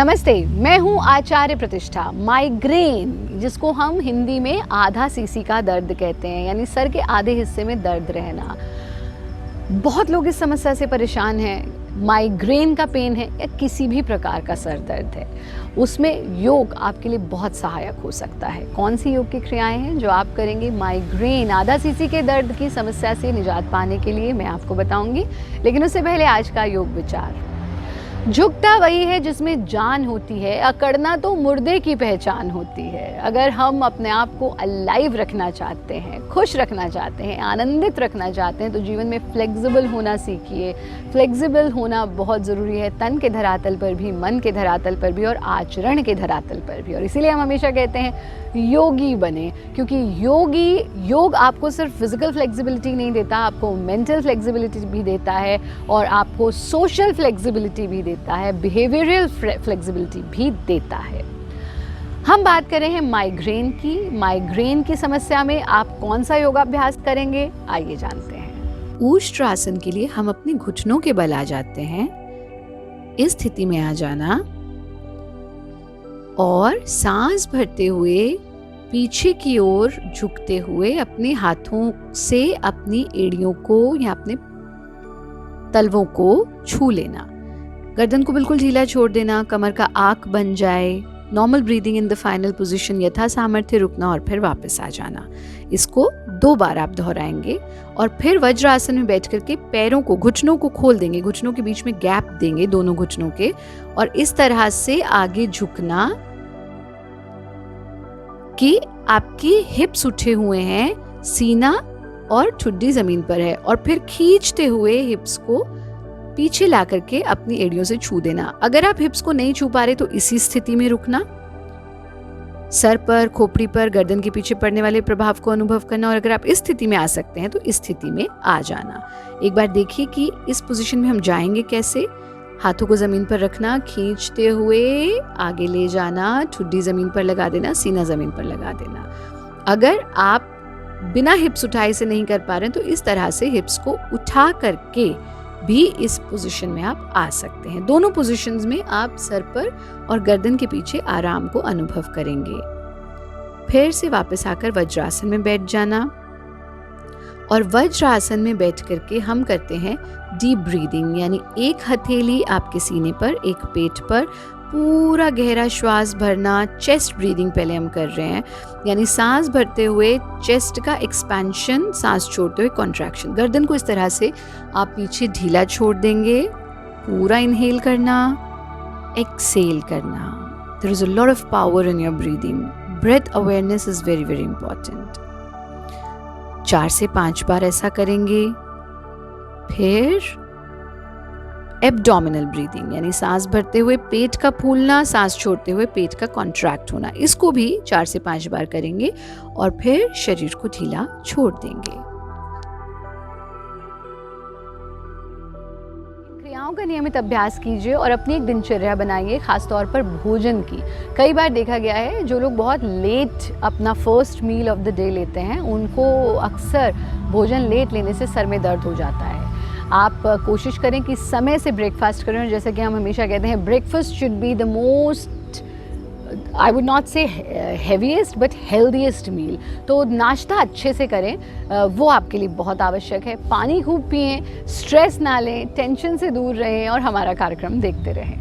नमस्ते, मैं हूँ आचार्य प्रतिष्ठा। माइग्रेन, जिसको हम हिंदी में आधा सीसी का दर्द कहते हैं, यानी सर के आधे हिस्से में दर्द रहना। बहुत लोग इस समस्या से परेशान हैं। माइग्रेन का पेन है या किसी भी प्रकार का सर दर्द है, उसमें योग आपके लिए बहुत सहायक हो सकता है। कौन सी योग की क्रियाएं हैं जो आप करेंगे माइग्रेन आधा सीसी के दर्द की समस्या से निजात पाने के लिए, मैं आपको बताऊंगी। लेकिन उससे पहले आज का योग विचार। झुकता वही है जिसमें जान होती है, अकड़ना तो मुर्दे की पहचान होती है। अगर हम अपने आप को अलाइव रखना चाहते हैं, खुश रखना चाहते हैं, आनंदित रखना चाहते हैं, तो जीवन में फ्लेक्सिबल होना सीखिए। फ्लेक्सिबल होना बहुत ज़रूरी है, तन के धरातल पर भी, मन के धरातल पर भी और आचरण के धरातल पर भी। और इसीलिए हम हमेशा कहते हैं योगी बने, क्योंकि योग आपको सिर्फ फिजिकल फ्लेक्सिबिलिटी नहीं देता, आपको मेंटल फ्लेक्सिबिलिटी भी देता है और आपको सोशल फ्लेक्सिबिलिटी भी देता है, बिहेवियरल फ्लेक्सिबिलिटी भी देता है। हम बात कर रहे हैं माइग्रेन की। माइग्रेन की समस्या में आप कौन सा योगाभ्यास करेंगे, आइए जानते हैं। ऊष्ट्रासन के लिए हम अपने घुटनों के बल आ जाते हैं। इस स्थिति में आ जाना और सांस भरते हुए पीछे की ओर झुकते हुए अपने हाथों से अपनी एड़ियों को या अपने तलवों को छू लेना। गर्दन को बिल्कुल ढीला छोड़ देना, कमर का आंक बन जाए। Normal breathing in the final position, यथा सामर्थ्य रुकना और फिर वापस आ जाना। इसको 2 बार आप दोहराएंगे और फिर वज्रासन में बैठ करके पैरों को, घुटनों को खोल देंगे, घुटनों के बीच में गैप देंगे दोनों घुटनों के, और इस तरह से आगे झुकना कि आपकी हिप्स उठे हुए हैं, सीना और ठुड्डी जमीन पर है, और फिर खींचते हुए हिप्स को पीछे ला करके अपनी एड़ियों से छू देना। अगर आप हिप्स को नहीं छू पा रहे तो इसी स्थिति में रुकना, सर पर, खोपड़ी पर, गर्दन के पीछे पड़ने वाले प्रभाव को अनुभव करना, और अगर आप इस स्थिति में आ सकते हैं तो इस स्थिति में आ जाना। एक बार देखिए कि इस पोजीशन में हम जाएंगे कैसे। हाथों को जमीन पर रखना, खींचते हुए आगे ले जाना, ठुड्डी जमीन पर लगा देना, सीना जमीन पर लगा देना। अगर आप बिना हिप्स उठाए से नहीं कर पा रहे हैं तो इस तरह से हिप्स को उठा करके भी इस पोजीशन में आप आ सकते हैं। दोनों पोजीशंस में आप सर पर और गर्दन के पीछे आराम को अनुभव करेंगे। फिर से वापस आकर वज्रासन में बैठ जाना, और वज्रासन में बैठ करके हम करते हैं डीप ब्रीदिंग, यानी एक हथेली आपके सीने पर, एक पेट पर, पूरा गहरा श्वास भरना। चेस्ट ब्रीदिंग पहले हम कर रहे हैं, यानी सांस भरते हुए चेस्ट का एक्सपेंशन, सांस छोड़ते हुए कॉन्ट्रैक्शन। गर्दन को इस तरह से आप पीछे ढीला छोड़ देंगे, पूरा इनहेल करना, एक्सहेल करना। There is a lot of power in your breathing. Breath awareness is very very important. 4 से 5 बार ऐसा करेंगे। फिर एब्डोमिनल ब्रीदिंग, यानी सांस भरते हुए पेट का फूलना, सांस छोड़ते हुए पेट का कॉन्ट्रैक्ट होना। इसको भी 4 से 5 बार करेंगे और फिर शरीर को ढीला छोड़ देंगे। क्रियाओं का नियमित अभ्यास कीजिए और अपनी एक दिनचर्या बनाइए, खासतौर पर भोजन की। कई बार देखा गया है जो लोग बहुत लेट अपना first meal of the day लेते हैं, उनको अक्सर भोजन लेट लेने से सर में दर्द हो जाता है। आप कोशिश करें कि समय से ब्रेकफास्ट करें, और जैसे कि हम हमेशा कहते हैं breakfast should be the most, I would not से हेवीएस्ट बट हेल्दीएस्ट मील। तो नाश्ता अच्छे से करें, वो आपके लिए बहुत आवश्यक है। पानी खूब पिएं, स्ट्रेस ना लें, टेंशन से दूर रहें और हमारा कार्यक्रम देखते रहें।